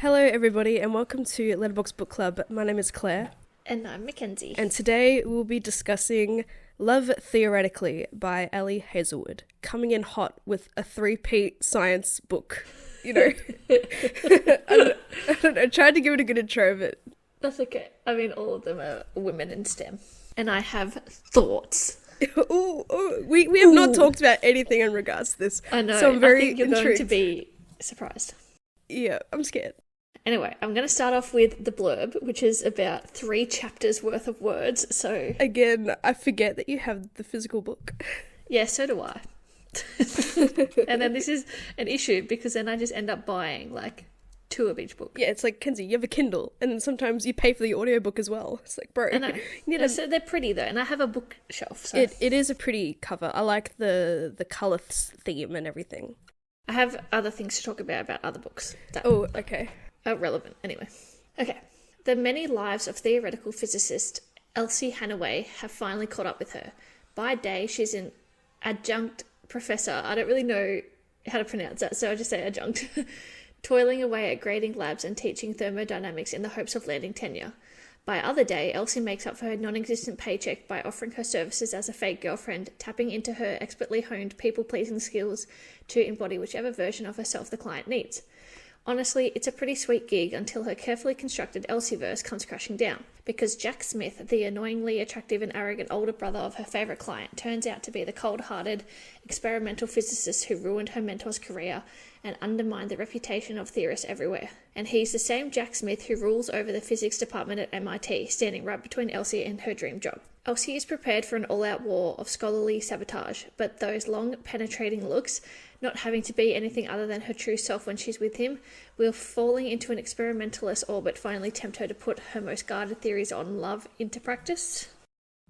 Hello everybody and welcome to Letterbox Book Club. My name is Claire. And I'm Mackenzie. And today we'll be discussing Love Theoretically by Elsie Hazelwood, coming in hot with a three-peat science book. You know, I don't know, I tried to give it a good intro, but... That's okay. I mean, all of them are women in STEM. And I have thoughts. We have not talked about anything in regards to this. I know. So I'm very I think you're intrigued. going to be surprised. Yeah, I'm scared. Anyway, I'm going to start off with the blurb, which is about 3 chapters worth of words. So again, I forget that you have the physical book. Yeah, so do I. And then this is an issue because then I just end up buying like 2 of each book. Yeah, it's like, Kenzie, you have a Kindle, and then sometimes you pay for the audiobook as well. It's like, bro. I know. So they're pretty though, and I have a bookshelf. So. It is a pretty cover. I like the colour theme and everything. I have other things to talk about other books. Oh, okay. Are relevant, anyway. Okay. The many lives of theoretical physicist Elsie Hannaway have finally caught up with her. By day, she's an adjunct professor. I don't really know how to pronounce that, so I'll just say adjunct. Toiling away at grading labs and teaching thermodynamics in the hopes of landing tenure. By other day, Elsie makes up for her non-existent paycheck by offering her services as a fake girlfriend, tapping into her expertly honed people-pleasing skills to embody whichever version of herself the client needs. Honestly, it's a pretty sweet gig until her carefully constructed Elsieverse comes crashing down, because Jack Smith, the annoyingly attractive and arrogant older brother of her favourite client, turns out to be the cold-hearted, experimental physicist who ruined her mentor's career and undermined the reputation of theorists everywhere. And he's the same Jack Smith who rules over the physics department at MIT, standing right between Elsie and her dream job. Elsie is prepared for an all-out war of scholarly sabotage, but those long, penetrating looks, not having to be anything other than her true self when she's with him, will falling into an experimentalist orbit finally tempt her to put her most guarded theories on love into practice.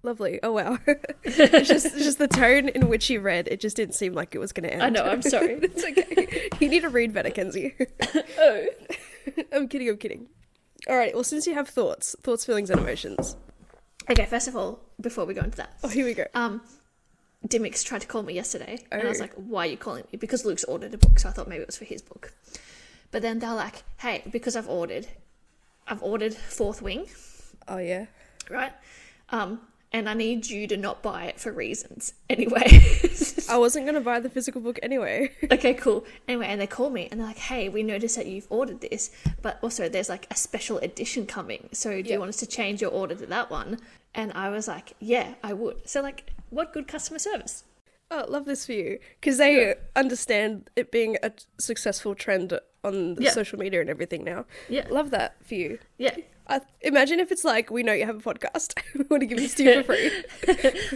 Lovely. Oh, wow. It's just the tone in which you read, it just didn't seem like it was going to end. I know, I'm sorry. It's okay. You need to read better, Kenzie. Oh. I'm kidding. All right, well, since you have thoughts, feelings, and emotions. Okay, first of all, before we go into that. Oh, here we go. Dimmicks tried to call me yesterday, and I was like, why are you calling me? Because Luke's ordered a book, so I thought maybe it was for his book. But then they're like, hey, because I've ordered Fourth Wing. Oh, yeah. Right? And I need you to not buy it for reasons. Anyway. I wasn't going to buy the physical book anyway. Okay, cool. Anyway, and they call me, and they're like, hey, we noticed that you've ordered this, but also there's like a special edition coming, so do you want us to change your order to that one? And I was like, yeah, I would. So like, what good customer service. Oh, love this for you. Because they understand it being a successful trend on the social media and everything now. Yeah. Love that for you. Yeah. Imagine if it's like, we know you have a podcast. We want to give this to you for free.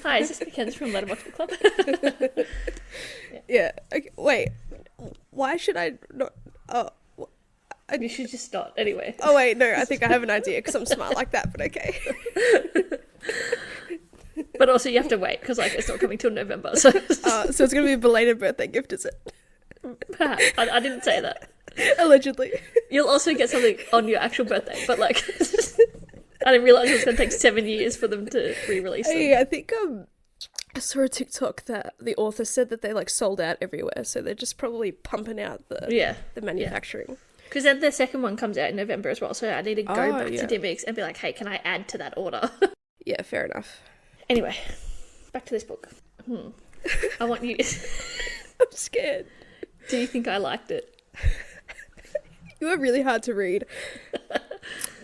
Hi, is this Mackenzie from Letterbox Book Club? Yeah. Okay, wait. Why should I not... Oh, you should just not. Anyway. Oh, wait. No, I think I have an idea because I'm smart like that, but okay. But also you have to wait because like it's not coming till November. So it's going to be a belated birthday gift, is it? Perhaps. I didn't say that. Allegedly. You'll also get something on your actual birthday, but like I didn't realise it was going to take 7 years for them to re-release them. Hey, I think I saw a TikTok that the author said that they like sold out everywhere, so they're just probably pumping out the manufacturing. Because then the second one comes out in November as well, so I need to go back to Dimmicks and be like, hey, can I add to that order? Yeah, fair enough. Anyway, back to this book. I want you... I'm scared. Do you think I liked it? You were really hard to read.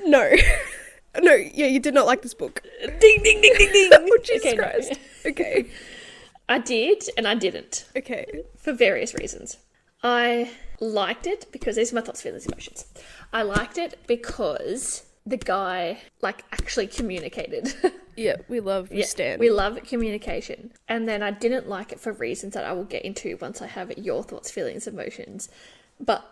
No. No, yeah, you did not like this book. Ding, ding, ding, ding, ding. Oh, Jesus Christ. No. Okay. I did and I didn't. Okay. For various reasons. I liked it because these are my thoughts, feelings, emotions. I liked it because the guy, like, actually communicated. Yeah, we stand. We love communication. And then I didn't like it for reasons that I will get into once I have your thoughts, feelings, emotions. But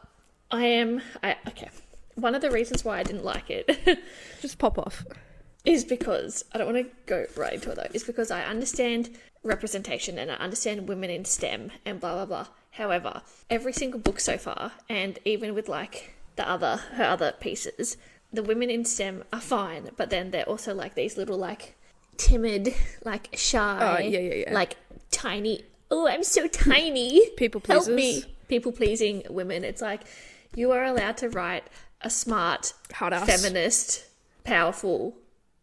okay. One of the reasons why I didn't like it... Just pop off. Is because, I don't want to go right into it though, is because I understand representation and I understand women in STEM and blah, blah, blah. However, every single book so far, and even with like her other pieces, the women in STEM are fine, but then they're also like these little like timid, like shy, like tiny, oh, I'm so tiny. People pleasers. Help me. People pleasing women. It's like, you are allowed to write a smart, hard ass, feminist, powerful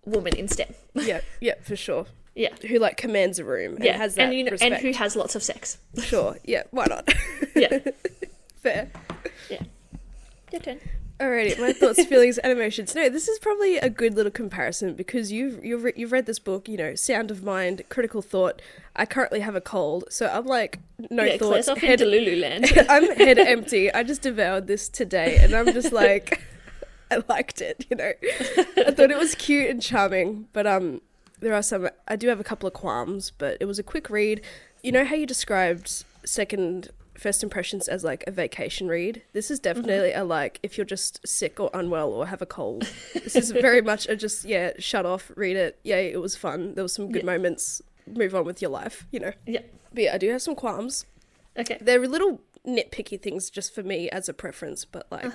woman in STEM. Yeah, for sure. Yeah. Who, like, commands a room and has that respect. And who has lots of sex. Sure, yeah, why not? Yeah. Fair. Yeah. Your turn. Alrighty, my thoughts, feelings, and emotions. No, this is probably a good little comparison because you've read this book, you know, sound of mind, critical thought. I currently have a cold, so I'm like, thoughts. Claire's off into Lululand. I'm head empty. I just devoured this today, and I'm just like, I liked it, you know. I thought it was cute and charming, but I do have a couple of qualms, but it was a quick read. You know how you described first impressions as like a vacation read? This is definitely a like, if you're just sick or unwell or have a cold. This is very much a just, shut off, read it. Yay, it was fun. There was some good moments. Move on with your life, you know. Yeah. But yeah, I do have some qualms. Okay. They're little nitpicky things just for me as a preference, but like,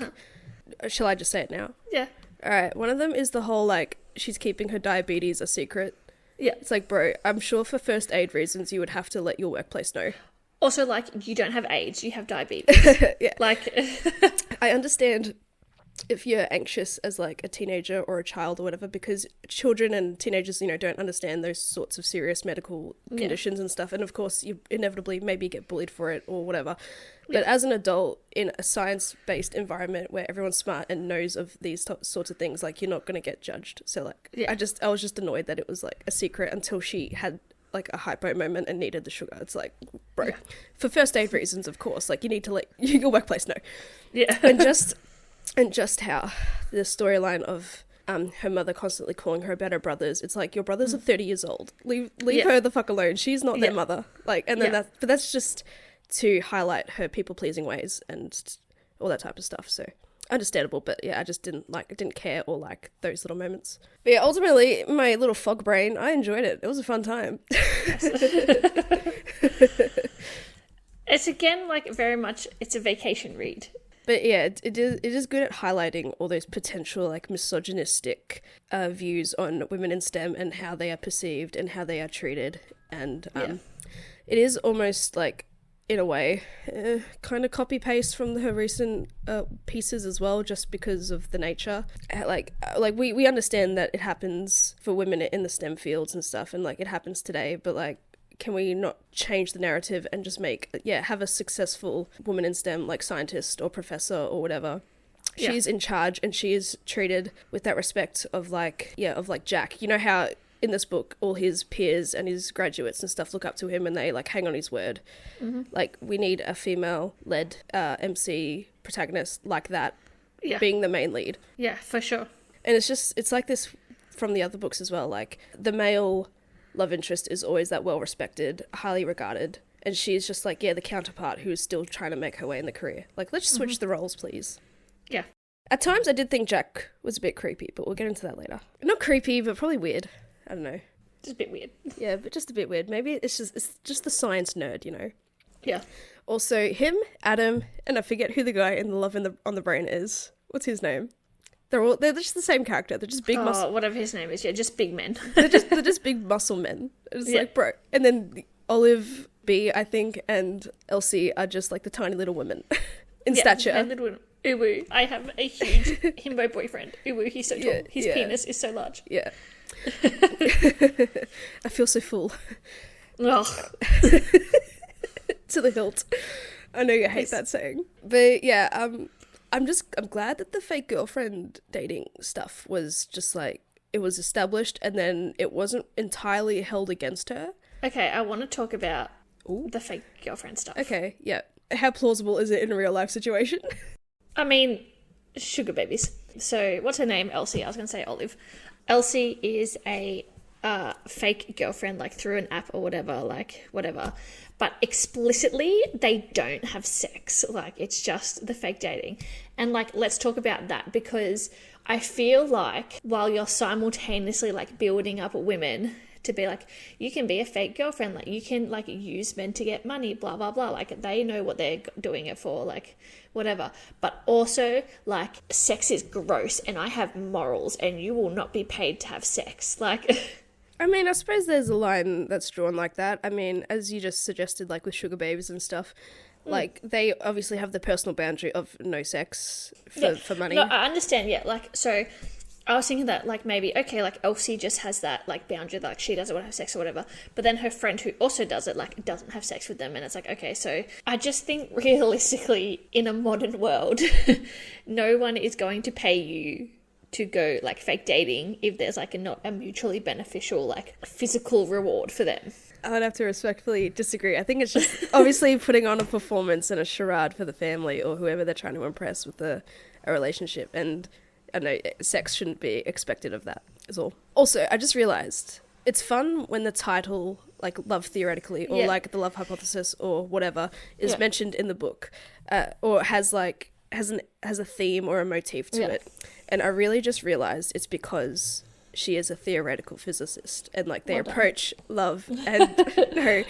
shall I just say it now? Yeah. All right. One of them is the whole like, she's keeping her diabetes a secret. Yeah. It's like, bro, I'm sure for first aid reasons you would have to let your workplace know. Also, like, you don't have AIDS, you have diabetes. Yeah. Like, I understand if you're anxious as like a teenager or a child or whatever, because children and teenagers, you know, don't understand those sorts of serious medical conditions and stuff. And of course, you inevitably maybe get bullied for it or whatever. But as an adult in a science-based environment where everyone's smart and knows of these sorts of things, like, you're not going to get judged. So like, I was just annoyed that it was like a secret until she had like a hypo moment and needed the sugar. It's like, bro, for first aid reasons, of course, like, you need to let your workplace know. Yeah. and just how the storyline of her mother constantly calling her about her brothers. It's like, your brothers are 30 years old. Leave her the fuck alone. She's not their mother. Like, and then that's just to highlight her people pleasing ways and all that type of stuff. So understandable, but yeah, I just didn't care or like those little moments. But yeah, ultimately, my little fog brain, I enjoyed it. It was a fun time. It's again like very much, it's a vacation read. But yeah, it is good at highlighting all those potential like misogynistic views on women in STEM and how they are perceived and how they are treated. And it is almost like, in a way, kind of copy paste from her recent pieces as well, just because of the nature. Like we understand that it happens for women in the STEM fields and stuff, and like it happens today, but like, can we not change the narrative and just have a successful woman in STEM, like scientist or professor or whatever? She's in charge and she is treated with that respect of like Jack. You know how in this book all his peers and his graduates and stuff look up to him and they like hang on his word. Like, we need a female-led MC protagonist like that being the main lead. Yeah, for sure. And it's like this from the other books as well. Like, the male love interest is always that well-respected, highly regarded, and she's just like, the counterpart who is still trying to make her way in the career. Like, let's switch the roles, please. Yeah. At times I did think Jack was a bit creepy, but we'll get into that later. Not creepy, but probably weird. I don't know. Just a bit weird. Yeah, but just a bit weird. Maybe it's just the science nerd, you know? Yeah. Also, him, Adam, and I forget who the guy in the Love on the Brain is. What's his name? They're just the same character. They're just big muscle. Whatever his name is, just big men. they're just big muscle men. It's like, bro. And then Olive, B, I think, and Elsie are just like the tiny little women in stature. Little women. Uwu. I have a huge himbo boyfriend. Uwu, he's so tall. His penis is so large. Yeah. I feel so full. Oh. To the hilt. I know you hate that saying. But yeah, I'm glad that the fake girlfriend dating stuff was just like, it was established and then it wasn't entirely held against her. Okay, I want to talk about the fake girlfriend stuff. Okay, yeah. How plausible is it in a real life situation? I mean, sugar babies. So, what's her name? Elsie. I was going to say Olive. Elsie is a fake girlfriend, like through an app or whatever. But explicitly, they don't have sex. Like, it's just the fake dating. And, like, let's talk about that, because I feel like while you're simultaneously, like, building up women to be like, you can be a fake girlfriend, like, you can, like, use men to get money, blah, blah, blah. Like, they know what they're doing it for, like, whatever. But also, like, sex is gross and I have morals and you will not be paid to have sex. Like... I mean, I suppose there's a line that's drawn like that. I mean, as you just suggested, like with sugar babies and stuff, Like, they obviously have the personal boundary of no sex for money. No, I understand, yeah. Like, so I was thinking that, like, maybe, okay, like, Elsie just has that, like, boundary, like, she doesn't want to have sex or whatever, but then her friend who also does it, like, doesn't have sex with them, and it's like, okay, so I just think realistically, in a modern world, no one is going to pay you to go, like, fake dating if there's, like, not a mutually beneficial, like, physical reward for them. I would have to respectfully disagree. I think it's just obviously putting on a performance and a charade for the family or whoever they're trying to impress with a relationship, and I know sex shouldn't be expected of that is all. Also, I just realised it's fun when the title, like Love Theoretically or like The Love Hypothesis or whatever, is mentioned in the book, or has a theme or a motif to it. And I really just realised it's because she is a theoretical physicist, and like they approach love and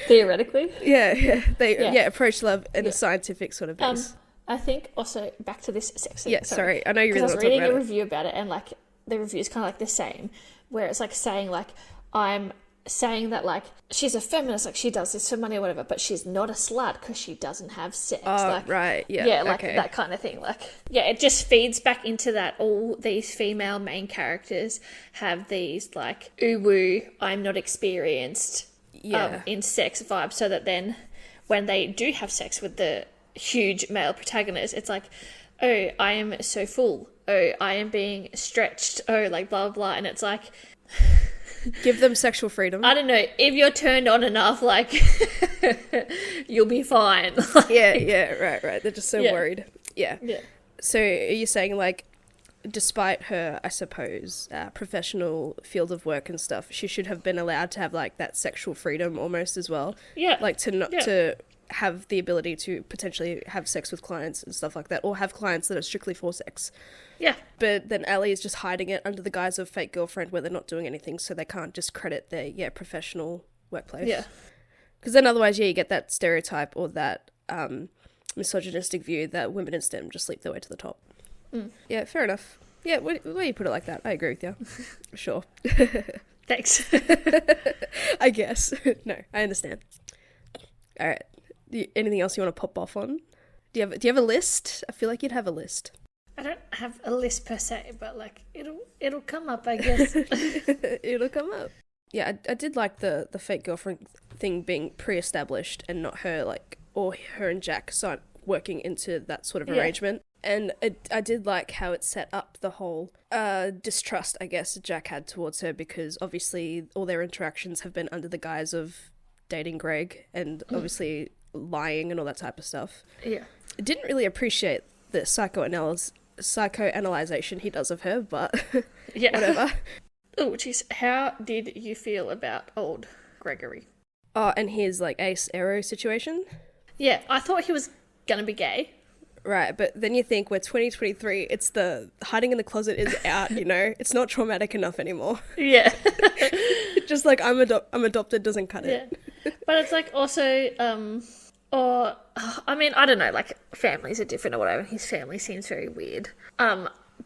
Theoretically? They approach love in a scientific sort of base. I think also back to this sex thing. Yeah, sorry. I know you really want to talk about it. I was reading a review about it, and like the review is kind of like the same, where it's like saying like I'm saying that like she's a feminist, like she does this for money or whatever, but she's not a slut because she doesn't have sex. Like, right, yeah, like that kind of thing. Like, yeah, it just feeds back into that. All these female main characters have these like ooh, I'm not experienced in sex vibes, so that then when they do have sex with the huge male protagonist, it's like, oh, I am so full, oh, I am being stretched, oh, like blah blah, and it's like give them sexual freedom. I don't know, if you're turned on enough, like you'll be fine. Like, right, they're just so worried. Yeah So are you saying like, despite her, I suppose, professional field of work and stuff, she should have been allowed to have like that sexual freedom almost as well, like to have the ability to potentially have sex with clients and stuff like that, or have clients that are strictly for sex. Yeah. But then Ellie is just hiding it under the guise of fake girlfriend where they're not doing anything, so they can't discredit their professional workplace. Yeah. Because then otherwise, you get that stereotype or that misogynistic view that women in STEM just leap their way to the top. Yeah, fair enough. Yeah, where you put it like that, I agree with you. Sure. Thanks. I guess. No, I understand. All right. Anything else you want to pop off on? Do you have a list? I feel like you'd have a list. I don't have a list per se, but like it'll come up, I guess. It'll come up. Yeah, I did like the fake girlfriend thing being pre-established and not her or her and Jack working into that sort of arrangement. And I did like how it set up the whole distrust, I guess, Jack had towards her, because obviously all their interactions have been under the guise of dating Greg and obviously lying and all that type of stuff. Yeah. I didn't really appreciate the psychoanalyzation he does of her, but whatever. Oh, jeez. How did you feel about old Gregory? Oh, and his like Ace Arrow situation? Yeah, I thought he was gonna be gay. Right, but then you think we're 2023, it's the hiding in the closet is out, you know? It's not traumatic enough anymore. Yeah. Just like I'm adopted doesn't cut it. But it's like also, or, I mean, I don't know, like families are different or whatever. His family seems very weird.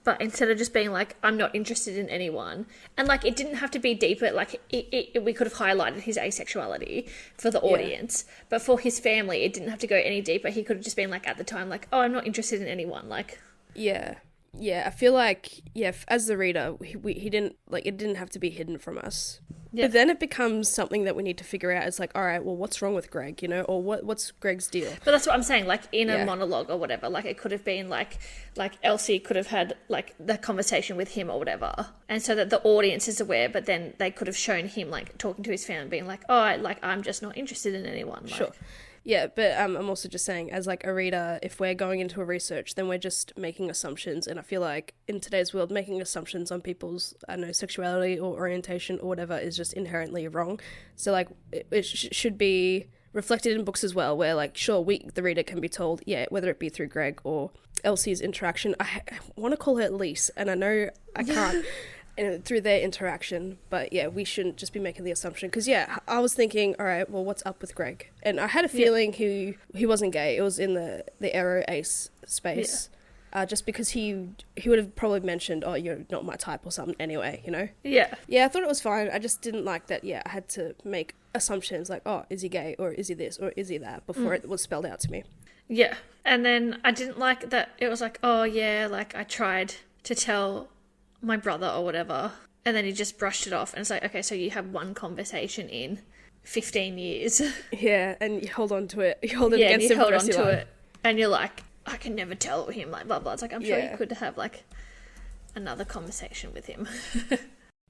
But instead of just being like, I'm not interested in anyone, and like it didn't have to be deeper, like we could have highlighted his asexuality for the audience, but for his family it didn't have to go any deeper. He could have just been like, at the time, like, oh, I'm not interested in anyone, like. Yeah, I feel like, as the reader, he didn't, like, it didn't have to be hidden from us. Yeah. But then it becomes something that we need to figure out. It's like, all right, well, what's wrong with Greg, you know? Or what's Greg's deal? But that's what I'm saying, like, in a monologue or whatever. Like, it could have been, like Elsie could have had, like, the conversation with him or whatever. And so that the audience is aware, but then they could have shown him, like, talking to his family, being like, oh, like, I'm just not interested in anyone. Like, sure. Yeah, but I'm also just saying, as like a reader, if we're going into a research, then we're just making assumptions. And I feel like in today's world, making assumptions on people's, I don't know, sexuality or orientation or whatever is just inherently wrong. So like it should be reflected in books as well, where like, sure, the reader can be told, whether it be through Greg or Elsie's interaction. I want to call her Lise, and I know I can't. Through their interaction, but we shouldn't just be making the assumption, because I was thinking, all right, well, what's up with Greg? And I had a feeling he wasn't gay. It was in the Arrow Ace space, just because he would have probably mentioned, oh, you're not my type or something anyway, you know? I thought it was fine. I just didn't like that I had to make assumptions like, oh, is he gay or is he this or is he that before it was spelled out to me. Yeah. And then I didn't like that it was like, oh yeah, like I tried to tell my brother or whatever, and then he just brushed it off, and it's like, okay, so you have one conversation in 15 years. Yeah, and you hold on to it. You hold it against him for the rest of your life. And you're like, I can never tell him, like, blah, blah. It's like, I'm sure you could have, like, another conversation with him.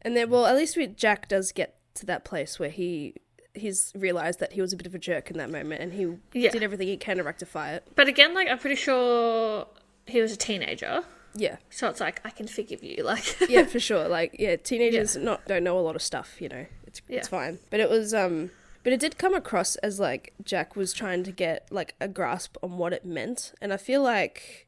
And then, well, at least Jack does get to that place where he's realised that he was a bit of a jerk in that moment, and he did everything he can to rectify it. But again, like, I'm pretty sure he was a teenager. Yeah. So it's like, I can forgive you, like. Yeah, for sure. Like, yeah, teenagers don't know a lot of stuff, you know. It's fine. But it was, but it did come across as, like, Jack was trying to get, like, a grasp on what it meant. And I feel like,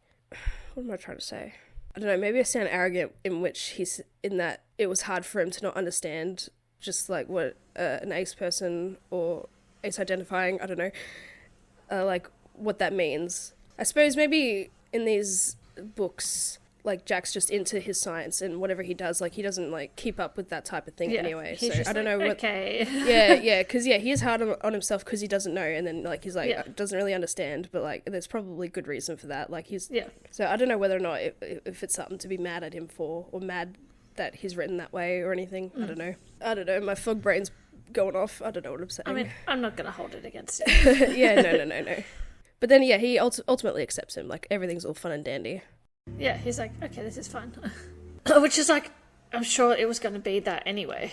what am I trying to say? I don't know, maybe I sound arrogant in that it was hard for him to not understand just, like, what an ace person or ace identifying, I don't know, like, what that means. I suppose maybe in these books, like, Jack's just into his science, and whatever he does, like, he doesn't, like, keep up with that type of thing anyway. So I don't know what. Okay. Because he is hard on himself because he doesn't know, and then, like, he's like doesn't really understand, but, like, there's probably good reason for that. Like, So I don't know whether or not if it's something to be mad at him for, or mad that he's written that way or anything. I don't know. My fog brain's going off. I don't know what I'm saying. I mean, I'm not gonna hold it against him. Yeah, no. But then he ultimately accepts him. Like, everything's all fun and dandy. Yeah, he's like, okay, this is fine. Which is like, I'm sure it was going to be that anyway.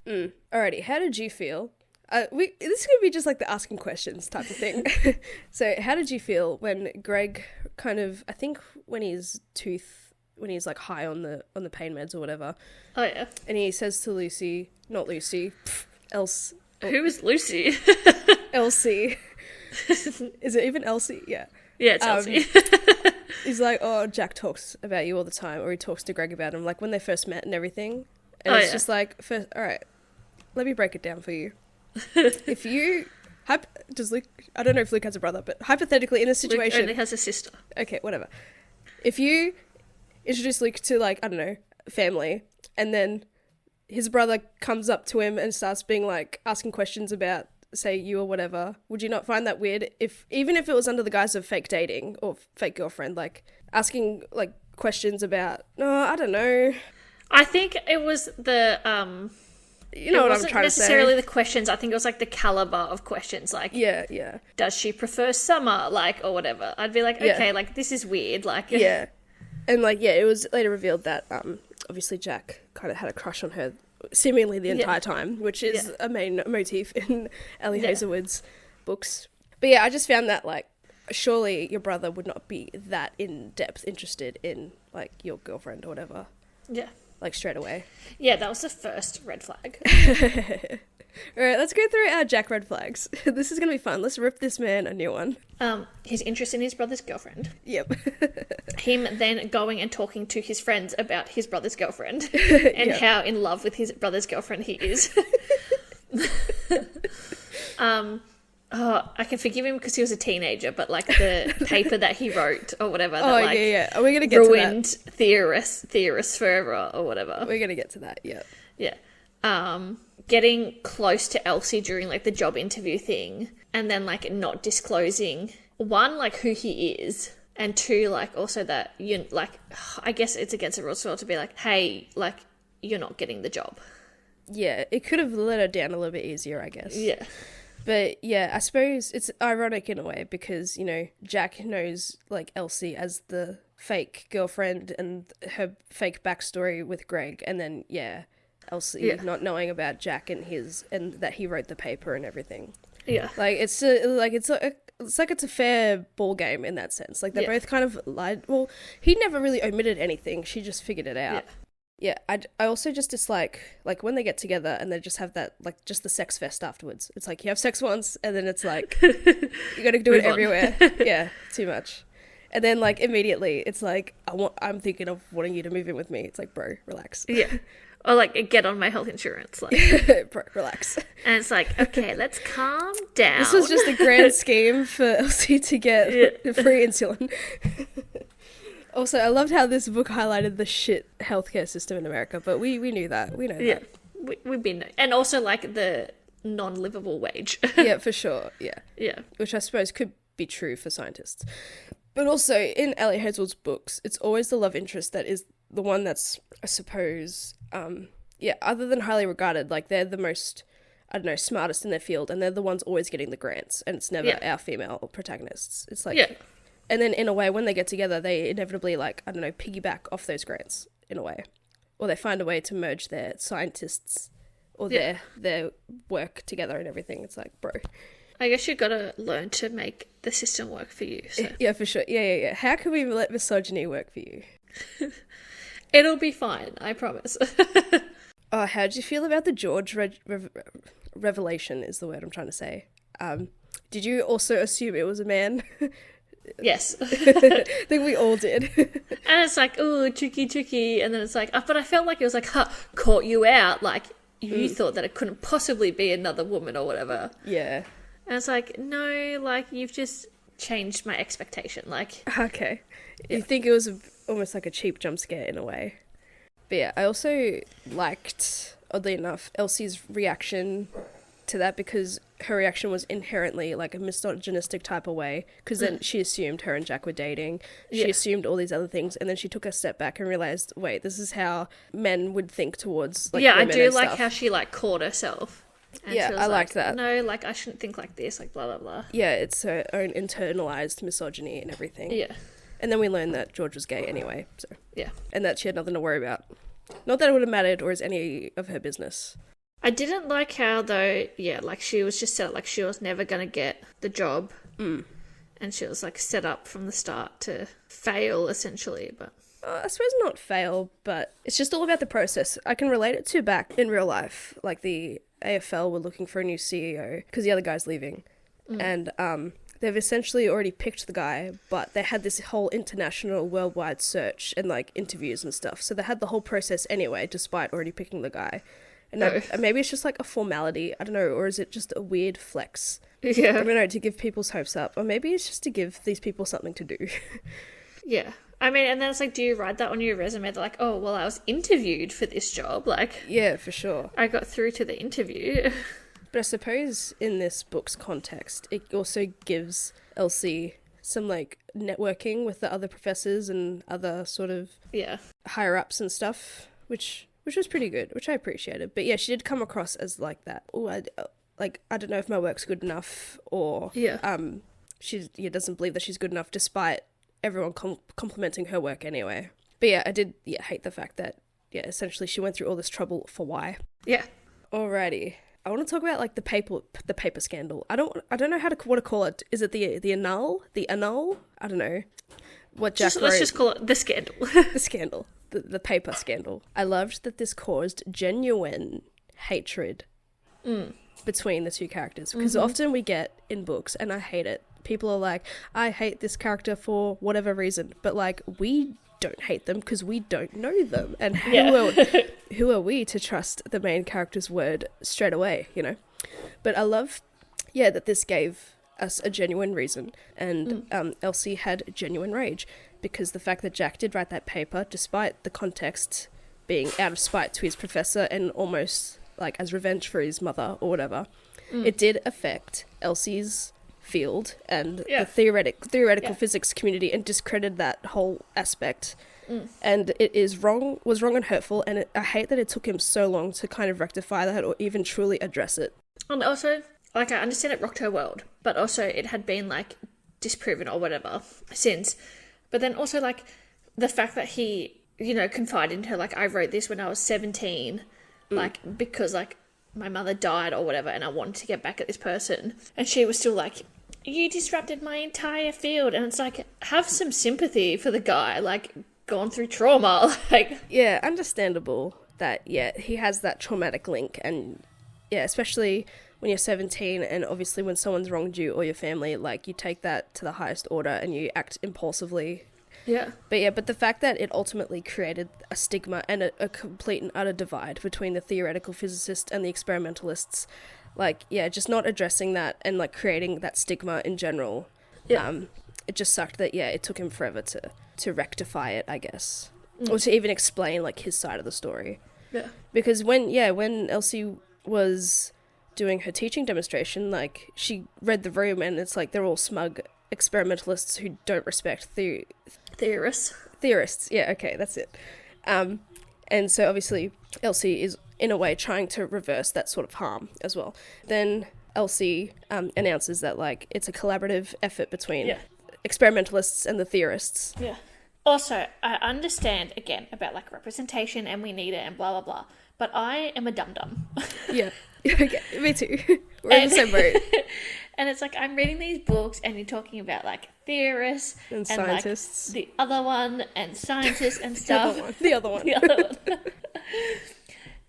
Alrighty, how did you feel? This is going to be just like the asking questions type of thing. So how did you feel when Greg kind of, I think when he's like high on the pain meds or whatever. Oh yeah. And he says to Lucy, not Lucy, Else. Who is Lucy? Elsie. Is it even Elsie? Yeah. Yeah, it's Elsie. He's like, oh, Jack talks about you all the time, or he talks to Greg about him, like when they first met and everything. And it's just like, first, all right, let me break it down for you. If you, does Luke, I don't know if Luke has a brother, but hypothetically in a situation. Luke only has a sister. Okay, whatever. If you introduce Luke to, like, I don't know, family, and then his brother comes up to him and starts being like, asking questions about, say, you or whatever, would you not find that weird even if it was under the guise of fake dating or fake girlfriend, like asking like questions about, no, I don't know. I think it was the you know what I'm trying to say. It wasn't necessarily the questions. I think it was like the caliber of questions, like yeah. Does she prefer summer, like, or whatever? I'd be like, okay, like this is weird, like yeah, and like it was later revealed that obviously Jack kind of had a crush on her seemingly the entire time, which is a main motif in Ellie Hazelwood's books. But yeah, I just found that, like, surely your brother would not be that in-depth interested in, like, your girlfriend or whatever. Yeah. Like, straight away. Yeah, that was the first red flag. Alright, let's go through our Jack red flags. This is going to be fun. Let's rip this man a new one. His interest in his brother's girlfriend. Yep. Him then going and talking to his friends about his brother's girlfriend and how in love with his brother's girlfriend he is. I can forgive him because he was a teenager, but like the paper that he wrote or whatever, that like we're gonna get ruined to that. theorists forever or whatever. We're gonna get to that. Yeah. Getting close to Elsie during like the job interview thing, and then like not disclosing, one, like who he is, and two, like also that you like, I guess it's against the rules as well to be like, hey, like you're not getting the job. Yeah, it could have let her down a little bit easier, I guess. Yeah. But yeah, I suppose it's ironic in a way because, you know, Jack knows like Elsie as the fake girlfriend and her fake backstory with Greg, and then Elsie not knowing about Jack and that he wrote the paper and everything. Yeah, like it's a fair ball game in that sense. Like they both kind of lied. Well, he never really omitted anything. She just figured it out. Yeah, I also just dislike, like, when they get together and they just have that, like, just the sex fest afterwards. It's like, you have sex once, and then it's like, you gotta do it everywhere. Yeah, too much. And then, like, immediately, it's like, I'm thinking of wanting you to move in with me. It's like, bro, relax. Yeah. Or, like, get on my health insurance. Like. Bro, relax. And it's like, okay, let's calm down. This was just a grand scheme for Elsie to get free insulin. Also, I loved how this book highlighted the shit healthcare system in America, but we knew that. We know that. Yeah, we've been... And also, like, the non-livable wage. Yeah, for sure. Yeah. Yeah. Which I suppose could be true for scientists. But also in Ellie Hazelwood's books, it's always the love interest that is the one that's, I suppose, other than highly regarded, like they're the most, I don't know, smartest in their field, and they're the ones always getting the grants, and it's never our female protagonists. It's like, and then in a way, when they get together, they inevitably, like, I don't know, piggyback off those grants in a way, or they find a way to merge their scientists or their work together and everything. It's like, bro. I guess you gotta learn to make the system work for you. So. Yeah, for sure. Yeah. How can we let misogyny work for you? It'll be fine, I promise. Oh, how did you feel about the George revelation is the word I'm trying to say. Did you also assume it was a man? Yes. I think we all did. And it's like, oh, tricky. And then it's like, but I felt like it was like, caught you out. Like, you thought that it couldn't possibly be another woman or whatever. Yeah. And it's like, no, like, you've just changed my expectation. Like, okay. You think it was almost like a cheap jump scare in a way. But yeah, I also liked, oddly enough, Elsie's reaction to that, because her reaction was inherently like a misogynistic type of way, because then she assumed her and Jack were dating. She assumed all these other things, and then she took a step back and realized, wait, this is how men would think towards like women I do and like stuff. how she like caught herself. And yeah, she was I like, liked that. No, like I shouldn't think like this, like blah blah blah. Yeah, it's her own internalized misogyny and everything. Yeah. And then we learned that George was gay anyway, so yeah, and that she had nothing to worry about. Not that it would have mattered or is any of her business. I didn't like how, though, like she was just set up like she was never going to get the job. And she was like set up from the start to fail, essentially. But I suppose not fail, but it's just all about the process. I can relate it to back in real life. Like the AFL were looking for a new CEO because the other guy's leaving. And they've essentially already picked the guy, but they had this whole international worldwide search and like interviews and stuff. So they had the whole process anyway, despite already picking the guy. And maybe it's just like a formality, I don't know, or is it just a weird flex? yeah, I don't know, to give people's hopes up. Or maybe it's just to give these people something to do. yeah. I mean, and then it's like, do you write that on your resume? They're like, oh, well, I was interviewed for this job. Like, Yeah, for sure. I got through to the interview. But I suppose in this book's context, it also gives Elsie some like networking with the other professors and other sort of higher ups and stuff, which was pretty good, which I appreciated. But yeah, she did come across as like that. Oh, I don't know if my work's good enough, or she doesn't believe that she's good enough, despite everyone complimenting her work anyway. But yeah, I did hate the fact that essentially she went through all this trouble for why. Yeah. Alrighty. I want to talk about like the paper scandal. I don't know what to call it. Is it the annul? The annul? I don't know. What Jack wrote. Let's just call it the scandal. The scandal. The paper scandal. I loved that this caused genuine hatred between the two characters, because often we get in books, and I hate it, people are like, I hate this character for whatever reason, but like we don't hate them because we don't know them, and who are we to trust the main character's word straight away, you know? But I love that this gave us a genuine reason, and Elsie had genuine rage, because the fact that Jack did write that paper, despite the context being out of spite to his professor and almost like as revenge for his mother or whatever, it did affect Elsie's field and the theoretical physics community, and discredited that whole aspect. And it was wrong and hurtful, and I hate that it took him so long to kind of rectify that or even truly address it. And also, like, I understand it rocked her world, but also it had been like disproven or whatever since. But then also, like, the fact that he, confided in her, like, I wrote this when I was 17, like, because, like, my mother died or whatever, and I wanted to get back at this person. And she was still like, you disrupted my entire field. And it's like, have some sympathy for the guy, like, gone through trauma. Like, yeah, understandable that, he has that traumatic link. And, especially when you're 17, and obviously when someone's wronged you or your family, like, you take that to the highest order and you act impulsively. Yeah. But the fact that it ultimately created a stigma and a complete and utter divide between the theoretical physicists and the experimentalists, like, just not addressing that and, like, creating that stigma in general, it just sucked that, it took him forever to rectify it, I guess. Or to even explain, like, his side of the story. Yeah. Because when Elsie was doing her teaching demonstration, like, she read the room and it's like they're all smug experimentalists who don't respect Theorists. Yeah, okay, that's it. And so obviously Elsie is in a way trying to reverse that sort of harm as well. Then Elsie announces that, like, it's a collaborative effort between experimentalists and the theorists. Yeah. Also, I understand, again, about, like, representation and we need it and blah, blah, blah. But I am a dum-dum. Yeah. Okay, me too. We're in the same boat. And it's like, I'm reading these books and you're talking about, like, theorists. And scientists. Like, the other one and scientists and stuff. The other one.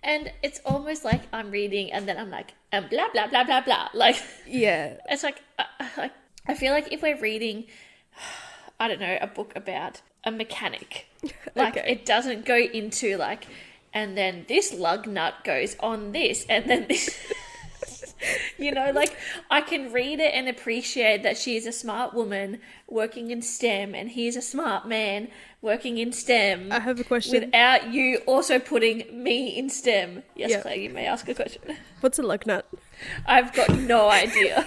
And it's almost like I'm reading and then I'm like, and blah, blah, blah, blah, blah. Like, yeah. It's like, I feel like if we're reading, I don't know, a book about a mechanic, like, it doesn't go into, like, and then this lug nut goes on this, and then this, you know, like, I can read it and appreciate that she's a smart woman working in STEM, and he's a smart man working in STEM. I have a question. Without you also putting me in STEM. Yes, Claire, you may ask a question. What's a lug nut? I've got no idea.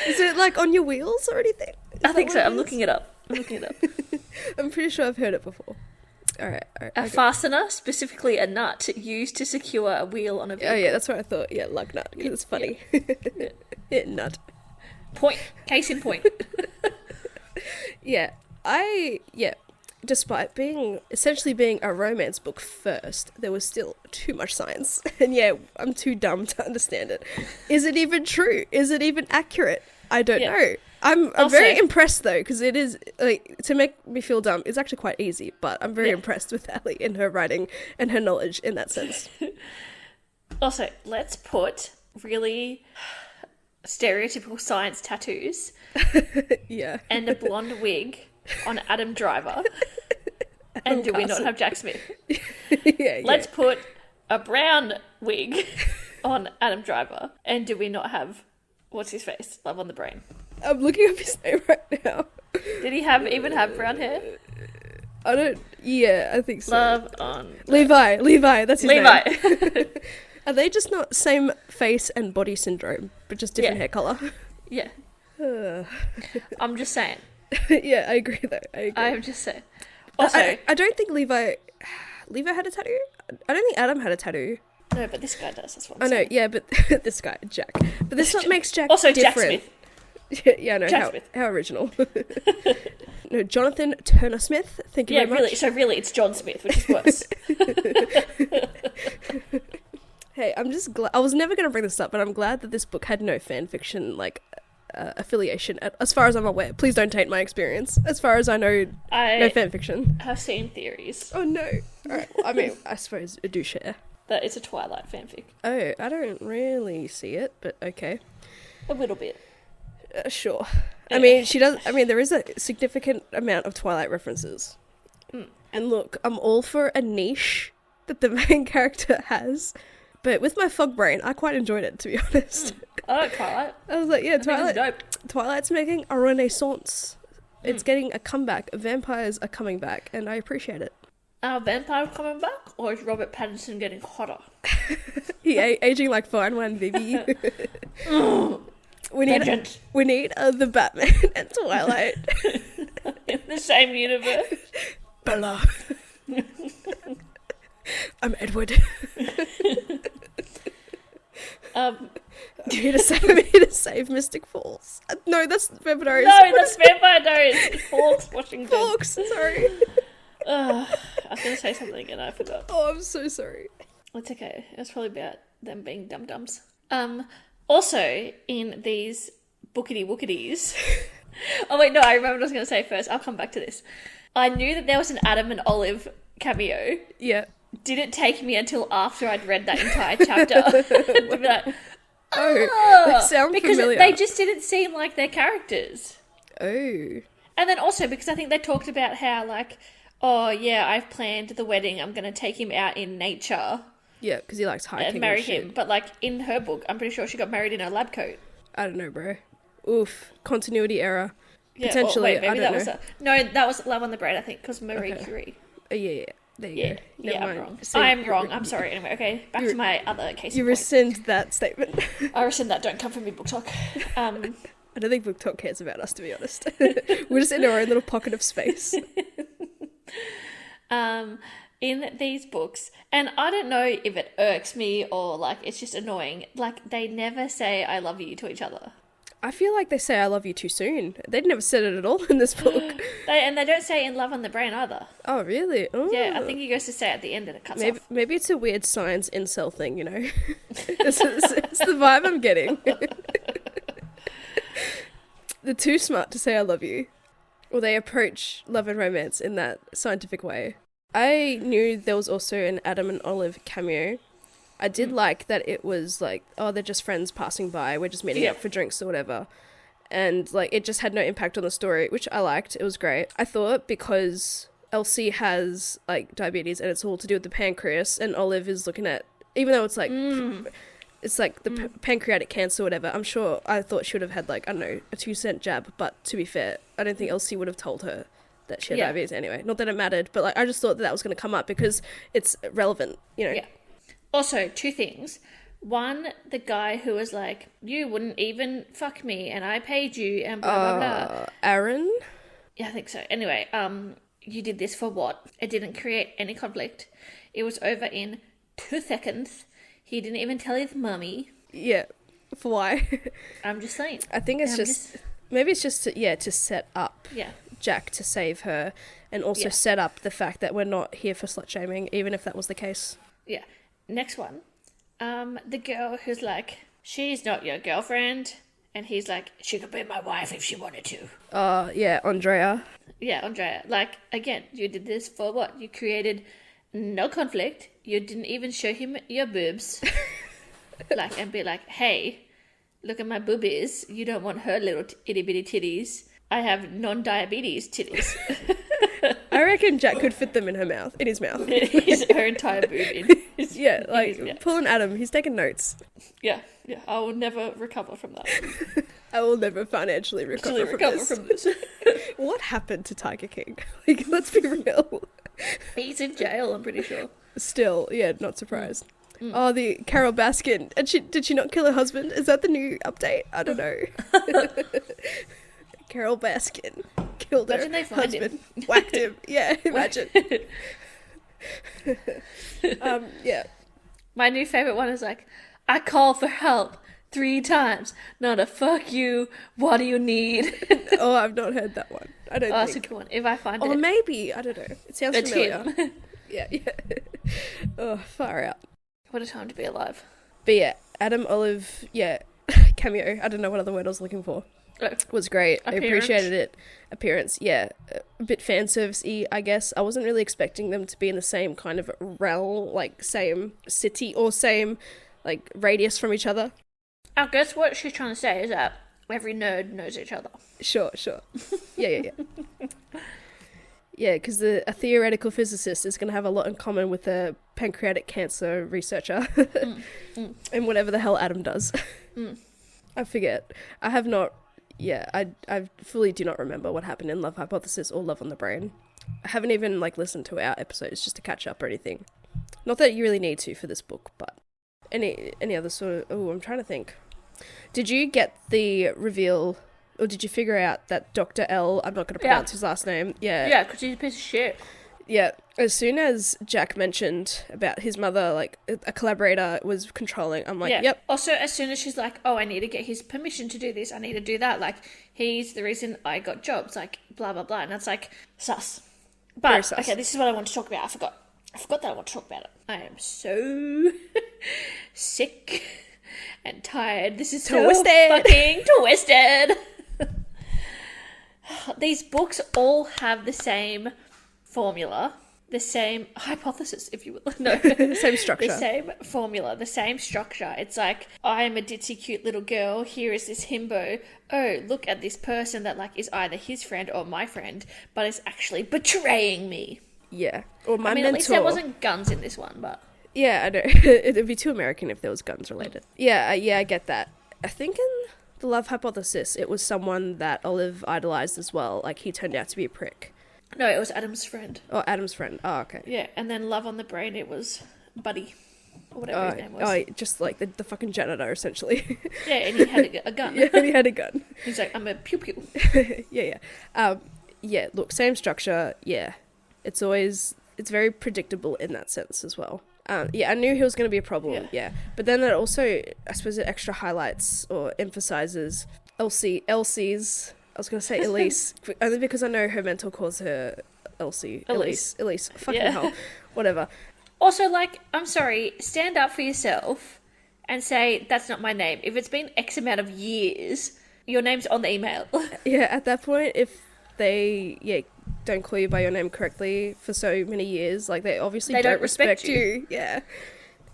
Is it, like, on your wheels or anything? I think so. I'm looking it up. I'm pretty sure I've heard it before. All right. A fastener, specifically a nut, used to secure a wheel on a vehicle. Oh, yeah, that's what I thought. Yeah, lug nut, because it's funny. Yeah. Nut. Point. Case in point. Despite essentially being a romance book first, there was still too much science. And yeah, I'm too dumb to understand it. Is it even true? Is it even accurate? I don't know. I'm very impressed, though, because it is, like, to make me feel dumb, it's actually quite easy, but I'm very impressed with Ellie and her writing and her knowledge in that sense. Also, let's put really stereotypical science tattoos and a blonde wig on Adam Driver. And do we not have Jack Smith? Let's put a brown wig on Adam Driver. And do we not have, what's his face? Love on the Brain. I'm looking up his name right now. Did he even have brown hair? I think so. Love on... Levi, that's his name. Levi. Are they just not same face and body syndrome, but just different hair colour? Yeah. I'm just saying. Yeah, I agree though. I'm just saying. Also, I don't think Levi had a tattoo. I don't think Adam had a tattoo. No, but this guy does. That's what I'm saying. I know, yeah, but this guy, Jack. But this what makes Jack also different. Jack Smith. Yeah, no, Jack Smith. How original. No, Jonathan Turner Smith. Thank you very much. Really. So really, it's John Smith, which is worse. Hey, I'm just glad. I was never going to bring this up, but I'm glad that this book had no fan fiction affiliation. As far as I'm aware, please don't taint my experience. As far as I know, no fan fiction. I've seen theories. Oh no! All right. Well, I mean, I suppose I do share. That it's a Twilight fanfic. Oh, I don't really see it, but okay. A little bit. Sure. I mean, there is a significant amount of Twilight references. And look, I'm all for a niche that the main character has, but with my fog brain, I quite enjoyed it, to be honest. I like Twilight. I was like, yeah, Twilight. Dope. Twilight's making a renaissance. It's getting a comeback. Vampires are coming back, and I appreciate it. Are vampires coming back, or is Robert Pattinson getting hotter? He aging like fine wine, baby. We need the Batman and Twilight in the same universe. Bella. I'm Edward. I'm here to save Mystic Falls. No, that's Vampire Diaries. No, that's Vampire Diaries. Forks, Washington. Forks, sorry. I was going to say something and I forgot. Oh, I'm so sorry. It's okay. It's probably about them being dum-dums. Also, in these bookity-wookities... Oh, wait, no, I remember what I was going to say first. I'll come back to this. I knew that there was an Adam and Olive cameo. Yeah. Didn't take me until after I'd read that entire chapter. To be like, they sound because familiar. They just didn't seem like their characters. Oh. And then also because I think they talked about how, like, oh, yeah, I've planned the wedding. I'm going to take him out in nature. Yeah, because he likes hiking and marry him. But, like, in her book, I'm pretty sure she got married in a lab coat. I don't know, bro. Oof. Continuity error. Yeah, potentially, maybe I don't know. No, that was Love on the Brain, I think, because Marie Curie. Yeah. There you Yeah, go. yeah, Never I'm mind. wrong. So I'm wrong. I'm sorry. Anyway, okay, back to my other case. You rescind that statement. I rescind that. Don't come for me, Book Talk. I don't think Book Talk cares about us, to be honest. We're just in our own little pocket of space. In these books, and I don't know if it irks me or like it's just annoying, like they never say I love you to each other. I feel like they say I love you too soon. They'd never said it at all in this book. They don't say in love on the brain either. Oh, really? Oh. Yeah, I think he goes to say it at the end and it cuts off. Maybe it's a weird science incel thing, you know? it's the vibe I'm getting. They're too smart to say I love you. Or they approach love and romance in that scientific way. I knew there was also an Adam and Olive cameo. I did like that it was like, oh, they're just friends passing by. We're just meeting up for drinks or whatever. And like, it just had no impact on the story, which I liked. It was great. I thought because Elsie has like diabetes and it's all to do with the pancreas, and Olive is looking at, even though it's like, it's like the pancreatic cancer or whatever, I'm sure I thought she would have had like, I don't know, a 2-cent jab. But to be fair, I don't think Elsie would have told her that she had diabetes anyway. Not that it mattered, but like I just thought that was going to come up because it's relevant, you know. Yeah. Also, 2 things. One, the guy who was like, you wouldn't even fuck me and I paid you and blah, blah, blah. Aaron? Yeah, I think so. Anyway, you did this for what? It didn't create any conflict. It was over in 2 seconds. He didn't even tell his mummy. Yeah. For why? I'm just saying. I think it's maybe it's just to set up Jack to save her, and also set up the fact that we're not here for slut shaming, even if that was the case. Yeah. Next one. The girl who's like, she's not your girlfriend, and he's like, she could be my wife if she wanted to. Yeah, Andrea. Yeah, Andrea. Like, again, you did this for what? You created no conflict. You didn't even show him your boobs. Like, and be like, hey, look at my boobies. You don't want her little itty-bitty titties. I have non-diabetes titties. I reckon Jack could fit them in her mouth, in his mouth. Her entire boob in his Paul and Adam, he's taking notes. Yeah. I will never recover from that. I will never financially recover from this. What happened to Tiger King? Like, let's be real. He's in jail, I'm pretty sure. Still, yeah, not surprised. Oh, the Carol Baskin. And did she not kill her husband? Is that the new update? I don't know. Carol Baskin killed her husband. Whacked him. Yeah, imagine. Yeah. My new favourite one is like, I call for help 3 times. Not a fuck you. What do you need? Oh, I've not heard that one. I don't think. That's a good one. If I find it. Or maybe. I don't know. It sounds familiar. Him. Yeah. Oh, far out. What a time to be alive. But yeah, Adam Olive, cameo. I don't know what other word I was looking for. Was great. Appearance. I appreciated it. Appearance, yeah. A bit fan service-y, I guess. I wasn't really expecting them to be in the same kind of realm, like same city or same like radius from each other. I guess what she's trying to say is that every nerd knows each other. Sure. Yeah. Yeah, because a theoretical physicist is going to have a lot in common with a pancreatic cancer researcher and whatever the hell Adam does. I forget. I have not... Yeah, I fully do not remember what happened in Love Hypothesis or Love on the Brain. I haven't even listened to our episodes just to catch up or anything. Not that you really need to for this book, but any other sort of... Oh, I'm trying to think. Did you get the reveal, or did you figure out that Dr. L, I'm not going to pronounce his last name. Yeah, because he's a piece of shit. Yeah, as soon as Jack mentioned about his mother, like a collaborator was controlling, I'm like, yep. Also, as soon as she's like, oh, I need to get his permission to do this, I need to do that, like, he's the reason I got jobs, like, blah, blah, blah, and that's like, sus. But, sus. Okay, this is what I want to talk about. I forgot that I want to talk about it. I am so sick and tired. This is so fucking twisted. These books all have the same formula, the same hypothesis, if you will. No, same structure. The same formula, the same structure. It's like, I am a ditzy cute little girl. Here is this himbo. Oh, look at this person that like is either his friend or my friend, but is actually betraying me. Yeah. Or my mentor. At least there wasn't guns in this one, but... Yeah, I know. It'd be too American if there was guns related. Yeah, I get that. I think in The Love Hypothesis, it was someone that Olive idolized as well. Like, he turned out to be a prick. No, it was Adam's friend. Oh, Adam's friend. Oh, okay. Yeah, and then Love on the Brain, it was Buddy. Or whatever his name was. Oh, just like the fucking janitor, essentially. Yeah, and he had a gun. Yeah, and he had a gun. He's like, I'm a pew-pew. Yeah. Yeah, look, same structure. Yeah. It's very predictable in that sense as well. Yeah, I knew he was going to be a problem. Yeah. But then it also, I suppose it extra highlights or emphasizes Elsie's, I was going to say Elise, only because I know her mentor calls her Elsie. Elise. Fucking hell. Whatever. Also, like, I'm sorry, stand up for yourself and say, that's not my name. If it's been X amount of years, your name's on the email. Yeah, at that point, if they, don't call you by your name correctly for so many years, like, they obviously don't respect you. Yeah.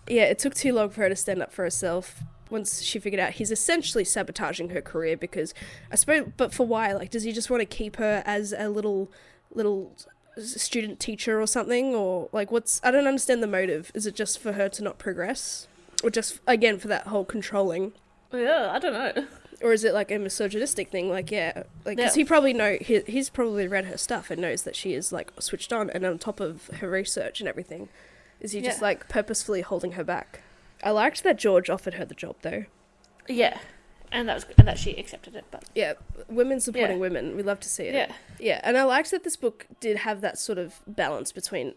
Yeah, it took too long for her to stand up for herself once she figured out he's essentially sabotaging her career because, I suppose, but for why? Like, does he just want to keep her as a little student teacher or something, or like I don't understand the motive. Is it just for her to not progress, or just again for that whole controlling? Yeah, I don't know. Or is it like a misogynistic thing? Like, because he probably he's probably read her stuff and knows that she is like switched on and on top of her research and everything. Is he just like purposefully holding her back? I liked that George offered her the job though. Yeah. And that she accepted it, but yeah, women supporting women, we love to see it. Yeah, and I liked that this book did have that sort of balance between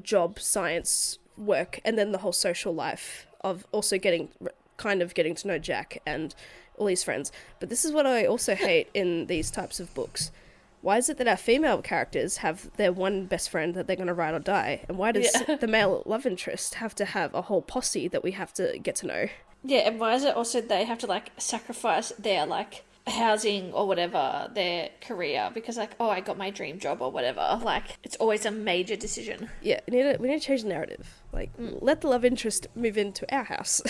job, science, work, and then the whole social life of also getting to know Jack and all his friends. But this is what I also hate in these types of books. Why is it that our female characters have their one best friend that they're going to ride or die, and why does the male love interest have to have a whole posse that we have to get to know? Yeah, and why is it also they have to, like, sacrifice their, like, housing or whatever, their career, because, like, oh, I got my dream job or whatever. Like, it's always a major decision. Yeah, we need to change the narrative. Like, let the love interest move into our house.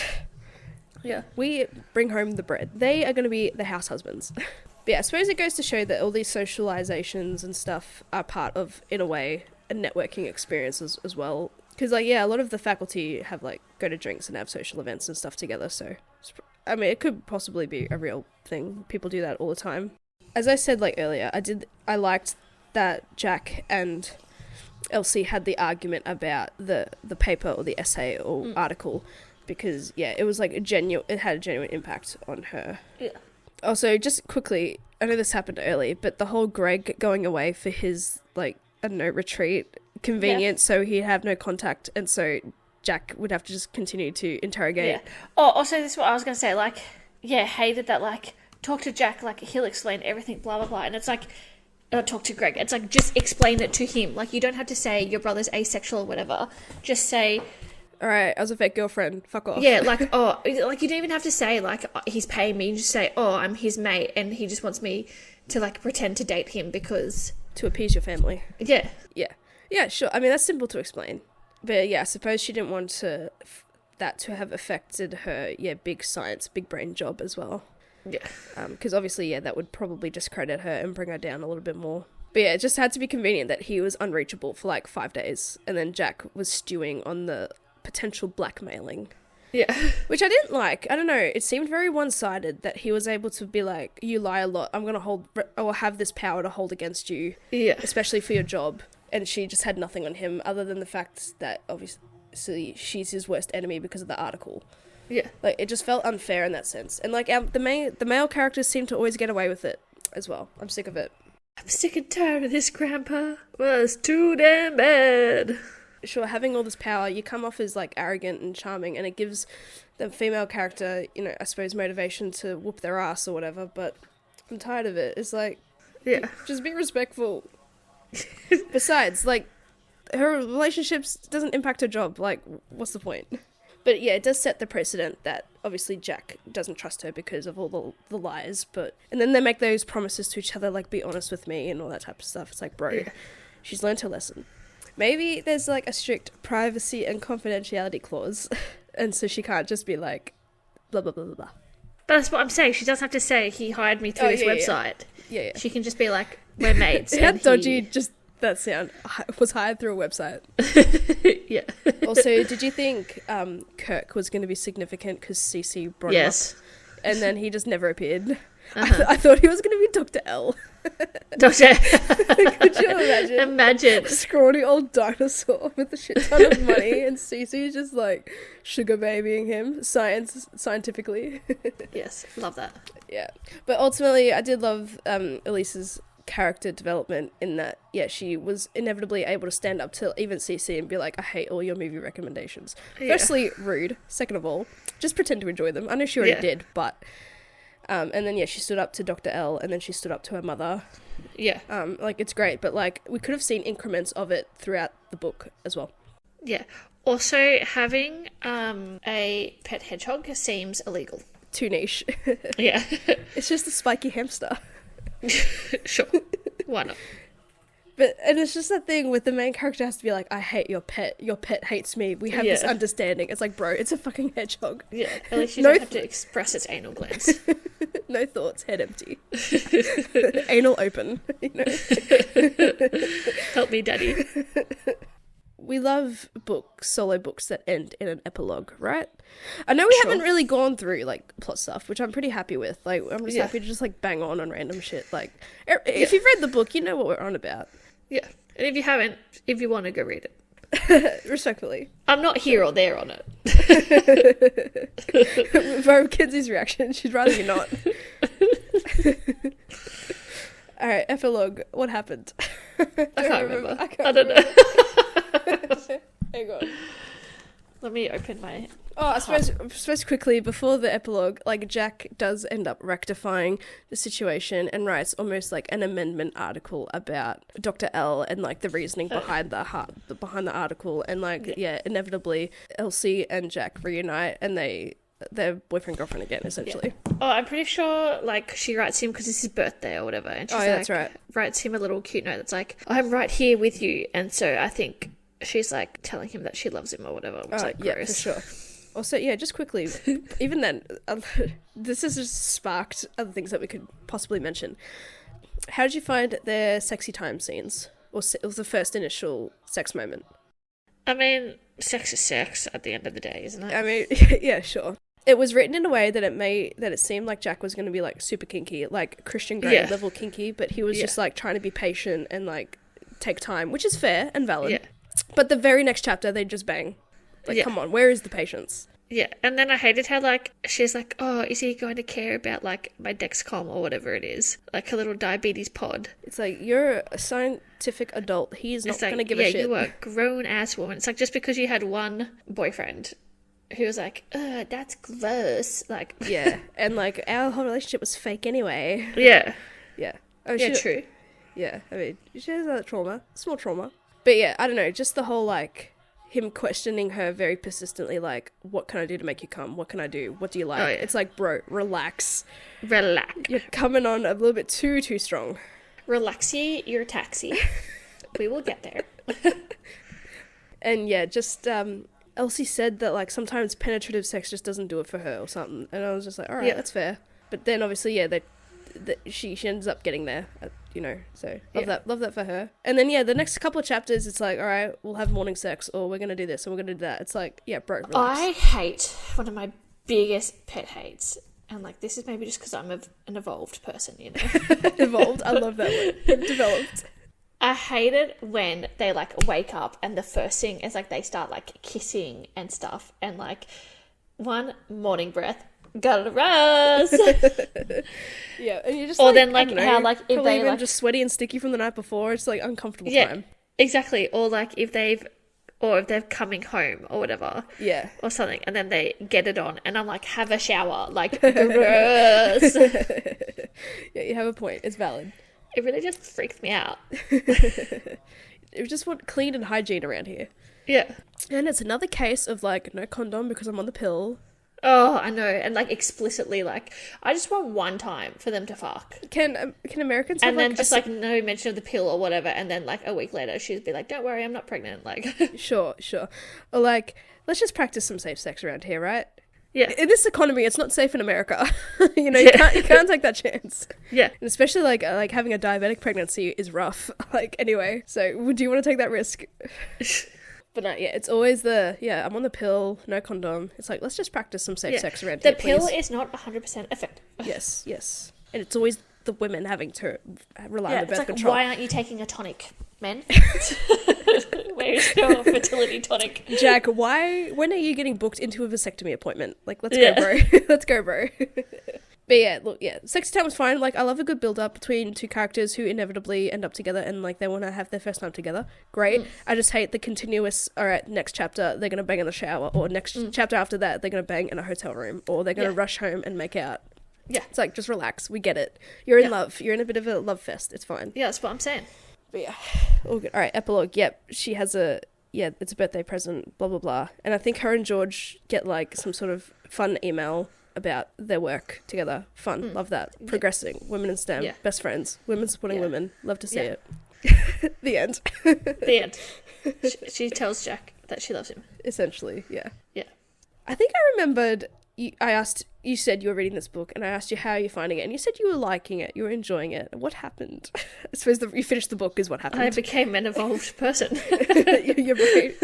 Yeah. We bring home the bread. They are going to be the house husbands. But yeah, I suppose it goes to show that all these socializations and stuff are part of, in a way, a networking experience as well. Because, like, yeah, a lot of the faculty have, like, go to drinks and have social events and stuff together, so, I mean, it could possibly be a real thing. People do that all the time. As I said, like, earlier, I liked that Jack and Elsie had the argument about the paper or the essay or article, because, yeah, it was, like, it had a genuine impact on her. Yeah. Also, just quickly, I know this happened early, but the whole Greg going away for his, like, I don't know, retreat, convenient, so he'd have no contact, and so Jack would have to just continue to interrogate. Yeah. Oh, also, this is what I was going to say, like, yeah, hated that, like, talk to Jack, like, he'll explain everything, blah, blah, blah, and it's like, talk to Greg, it's like, just explain it to him. Like, you don't have to say your brother's asexual or whatever, just say, alright, I was a fake girlfriend, fuck off. Yeah, like, oh, like, you don't even have to say, like, he's paying me, you just say, oh, I'm his mate, and he just wants me to, like, pretend to date him because... To appease your family. Yeah. Yeah, sure. I mean, that's simple to explain. But yeah, I suppose she didn't want that to have affected her, big science, big brain job as well. Yeah. Because obviously, that would probably discredit her and bring her down a little bit more. But yeah, it just had to be convenient that he was unreachable for like 5 days. And then Jack was stewing on the potential blackmailing. Yeah. Which I didn't like. I don't know. It seemed very one-sided that he was able to be like, you lie a lot, I'm going to hold, or have this power to hold against you. Yeah. Especially for your job. And she just had nothing on him other than the fact that obviously she's his worst enemy because of the article. Yeah. Like, it just felt unfair in that sense. And like, the male characters seem to always get away with it as well. I'm sick of it. I'm sick and tired of this, Grandpa. Well, it's too damn bad. Sure, having all this power, you come off as like arrogant and charming, and it gives the female character, I suppose, motivation to whoop their ass or whatever, but I'm tired of it. It's like, yeah, just be respectful. Besides, like, her relationships doesn't impact her job. Like, what's the point? But yeah, it does set the precedent that obviously Jack doesn't trust her because of all the lies, and then they make those promises to each other, like, be honest with me and all that type of stuff. It's like, bro, she's learned her lesson. Maybe there's like a strict privacy and confidentiality clause, and so she can't just be like, blah, blah, blah, blah, blah. But that's what I'm saying. She doesn't have to say he hired me through this website. Yeah. She can just be like, we're mates. How dodgy just that sound. Was hired through a website. Yeah. Also, did you think Kirk was going to be significant because Cece brought him up? And then he just never appeared. I thought he was going to be Dr. L. Doctor. Could you imagine? Imagine. Scrawny old dinosaur with a shit ton of money and Cece just like sugar babying him scientifically. Yes, love that. Yeah. But ultimately I did love Elise's character development in that, yeah, she was inevitably able to stand up to even Cece and be like, I hate all your movie recommendations. Yeah. Firstly, rude. Second of all, just pretend to enjoy them. I know she already did, but and then she stood up to Dr. L, and then she stood up to her mother. Yeah. Like, it's great, but like we could have seen increments of it throughout the book as well. Yeah. Also, having a pet hedgehog seems illegal. Too niche. Yeah. It's just a spiky hamster. Sure. Why not? And it's just that thing with the main character has to be like, I hate your pet hates me, we have this understanding. It's like, bro, it's a fucking hedgehog. Yeah, at least you don't have to express its anal glands. No thoughts, head empty. Anal open, you know. Help me, daddy. We love solo books that end in an epilogue, right? I know we haven't really gone through like plot stuff, which I'm pretty happy with. Like, I'm just happy to just like bang on random shit. Like, if you've read the book, you know what we're on about. Yeah, and if you haven't, if you want to go read it. Respectfully. I'm not here or there on it. By Mackenzie's reaction, she'd rather you not. Alright, epilogue. What happened? I can't remember. I don't know. Hang on. Let me open my... Oh, I suppose quickly, before the epilogue, like, Jack does end up rectifying the situation and writes almost like an amendment article about Dr. L and like the reasoning behind the article, and like inevitably Elsie and Jack reunite and they're boyfriend girlfriend again, essentially. Yeah. Oh, I'm pretty sure like she writes him because it's his birthday or whatever, and she's that's right. Writes him a little cute note that's like, I'm right here with you, and so I think she's like telling him that she loves him or whatever. Which like gross. Yeah, for sure. Also, yeah, just quickly, even then, this has just sparked other things that we could possibly mention. How did you find their sexy time scenes? Or it was the first initial sex moment? I mean, sex is sex at the end of the day, isn't it? I mean, yeah, sure. It was written in a way that it seemed like Jack was going to be like super kinky, like Christian Grey level kinky, but he was just like trying to be patient and like take time, which is fair and valid. Yeah. But the very next chapter, they just bang. Like, come on, where is the patience? Yeah, and then I hated how, like, she's like, oh, is he going to care about, like, my Dexcom or whatever it is? Like, a little diabetes pod. It's like, you're a scientific adult. He's not going to give a shit. Yeah, you are a grown-ass woman. It's like, just because you had one boyfriend who was like, that's gross. Like, yeah, and, like, our whole relationship was fake anyway. Yeah. Yeah. Oh, yeah, true. Yeah, I mean, she has that trauma. Small trauma. But, yeah, I don't know, just the whole, like... him questioning her very persistently, like, what can I do to make you come? What can I do? What do you like? Oh, yeah. It's like, bro, relax. You're coming on a little bit too strong. Relaxy, you're a taxi. We will get there. And yeah, just, Elsie said that, like, sometimes penetrative sex just doesn't do it for her or something. And I was just like, all right, that's fair. But then, obviously, yeah, she ends up getting there, you know, so love that for her. And then, yeah, the next couple of chapters, it's like, all right, we'll have morning sex, or we're going to do this, or we're going to do that. It's like, yeah, bro, relax. I hate one of my biggest pet hates, and, like, this is maybe just because I'm an evolved person, you know? Evolved? I love that word. Developed. I hate it when they, like, wake up and the first thing is, like, they start, like, kissing and stuff, and, like, one morning breath, gotta rest. Yeah, and you just or like, then like how like if they even like just sweaty and sticky from the night before, it's like uncomfortable time. Exactly. Or like if they're coming home or whatever, or something, and then they get it on, and I'm like, have a shower, like gross. Yeah, you have a point. It's valid. It really just freaked me out. We just want clean and hygiene around here. Yeah, and it's another case of like no condom because I'm on the pill. Oh, I know, and like explicitly, like I just want one time for them to fuck. Can Americans? And have, then like, just like no mention of the pill or whatever, and then like a week later she'd be like, "Don't worry, I'm not pregnant." Like, sure, or like let's just practice some safe sex around here, right? Yeah. In this economy, it's not safe in America. You know, you can't take that chance. Yeah. And especially like having a diabetic pregnancy is rough. Like anyway, so do you want to take that risk? But no, yeah, it's always I'm on the pill, no condom. It's like, let's just practice some safe sex around here, The pill please. is not 100% effective. Yes. And it's always the women having to rely on the birth it's like, control. why aren't you taking a tonic, men? Where's your fertility tonic? Jack, when are you getting booked into a vasectomy appointment? Like, let's go, bro. Let's go, bro. But yeah, look, Sexy Time was fine. Like, I love a good build-up between two characters who inevitably end up together and, like, they want to have their first time together. Great. I just hate the continuous, all right, next chapter, they're going to bang in the shower, or next chapter after that, they're going to bang in a hotel room, or they're going to rush home and make out. Yeah. It's like, just relax. We get it. You're in love. You're in a bit of a love fest. It's fine. Yeah, that's what I'm saying. But yeah, all good. All right, epilogue. Yep, she has it's a birthday present, blah, blah, blah. And I think her and George get, like, some sort of fun email about their work together. Fun. Love that. Progressing. Women in STEM. Best friends. Women supporting women. Love to see it. The end. The end. She tells Jack that she loves him. Essentially, yeah. Yeah. I think I remembered, you said you were reading this book, and I asked you how you're finding it, and you said you were liking it, you were enjoying it. What happened? I suppose you finished the book is what happened. I became an evolved person. Your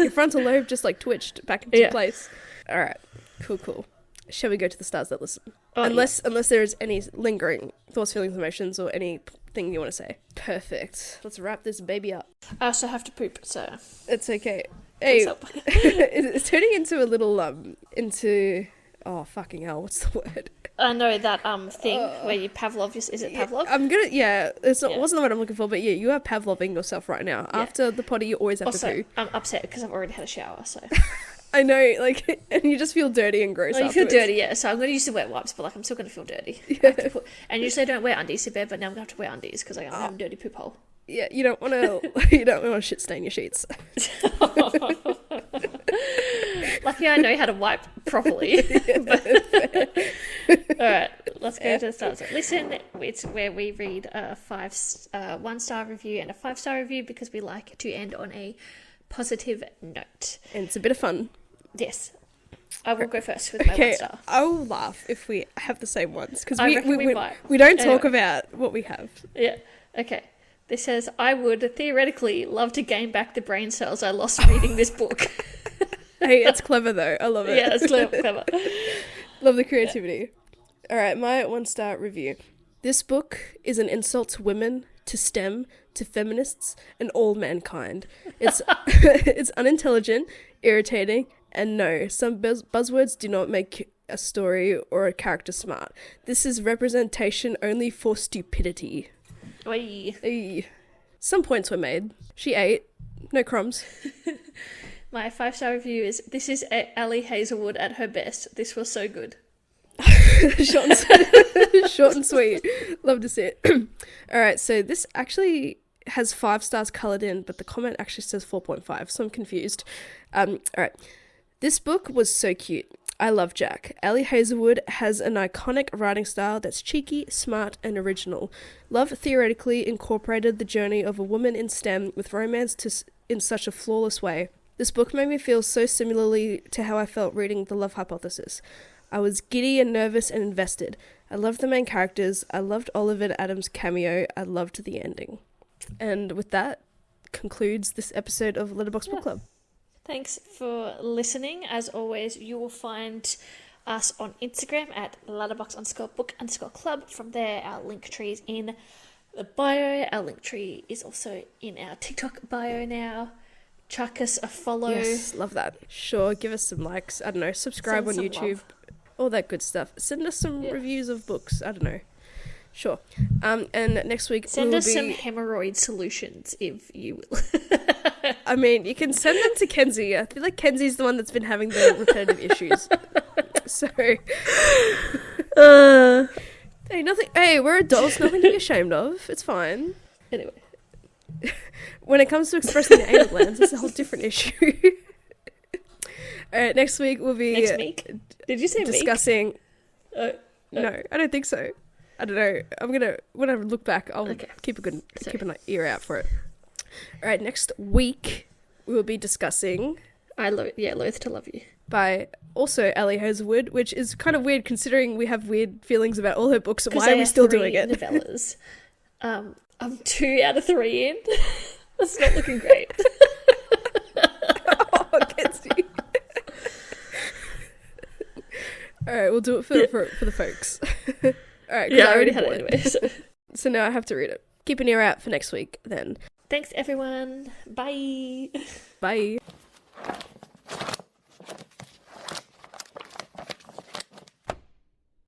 frontal lobe just, like, twitched back into place. All right. Cool. Shall we go to the stars that listen? Unless there is any lingering thoughts, feelings, emotions, or anything you want to say. Perfect. Let's wrap this baby up. I also have to poop, so... It's okay. Hey, it's turning into a little, oh, fucking hell, what's the word? I know that thing where you Pavlov... Is it Pavlov? It wasn't the word I'm looking for, but yeah, you are Pavloving yourself right now. Yeah. After the potty, you always have to poo. I'm upset because I've already had a shower, so... I know, like, and you just feel dirty and gross afterwards. You feel dirty, yeah. So I'm going to use the wet wipes, but, like, I'm still going to feel dirty. Yeah. And usually I don't wear undies to bed, but now I'm going to have to wear undies because I have a dirty poop hole. Yeah, you don't want to shit stain your sheets. Lucky I know how to wipe properly. Alright, let's go to the stars. Listen, it's where we read a 1-star review and a 5-star review because we like to end on a positive note. And it's a bit of fun. Yes. I will go first with my 1-star. I will laugh if we have the same ones because we anyway. don't talk about what we have. Yeah. Okay. This says, I would theoretically love to gain back the brain cells I lost reading this book. Hey, it's clever though. I love it. Yeah, it's clever. Love the creativity. Yeah. All right, my 1-star review. This book is an insult to women, to STEM, to feminists, and all mankind. It's it's unintelligent, irritating, and no, some buzzwords do not make a story or a character smart. This is representation only for stupidity. Oy. Some points were made. She ate. No crumbs. My 5-star review is, this is Elsie Hazelwood at her best. This was so good. Short and sweet. Love to see it. All right, so this actually has 5 stars coloured in, but the comment actually says 4.5, so I'm confused. All right. This book was so cute. I love Jack. Elsie Hazelwood has an iconic writing style that's cheeky, smart, and original. Love theoretically incorporated the journey of a woman in STEM with romance in such a flawless way. This book made me feel so similarly to how I felt reading The Love Hypothesis. I was giddy and nervous and invested. I loved the main characters. I loved Oliver Adams' cameo. I loved the ending. And with that, concludes this episode of Letterboxd Book Club. Thanks for listening. As always, you will find us on Instagram at letterbox_book_club. From there, our link tree is in the bio. Our link tree is also in our TikTok bio now. Chuck us a follow. Yes, love that. Sure, give us some likes. I don't know, subscribe on YouTube. Love. All that good stuff. Send us some reviews of books. I don't know. Sure. And next week send us some hemorrhoid solutions, if you will. I mean, you can send them to Kenzie. I feel like Kenzie's the one that's been having the repetitive issues. So, Hey, we're adults. Nothing to be ashamed of. It's fine. Anyway, when it comes to expressing the anal glands, it's a whole different issue. All right, next week we'll be next week. Did you say discussing? No, I don't think so. I don't know. When I look back, I'll keep an ear out for it. All right, next week we will be discussing Loath to Love You by also Elsie Hazelwood, which is kind of weird considering we have weird feelings about all her books. Why are we still doing it? Novellas. I'm 2 out of 3 in. That's not looking great. Oh, Kenzie. All right, we'll do it for the folks. All right. Yeah, I already had it anyway. So. So now I have to read it. Keep an ear out for next week then. Thanks, everyone. Bye. Bye.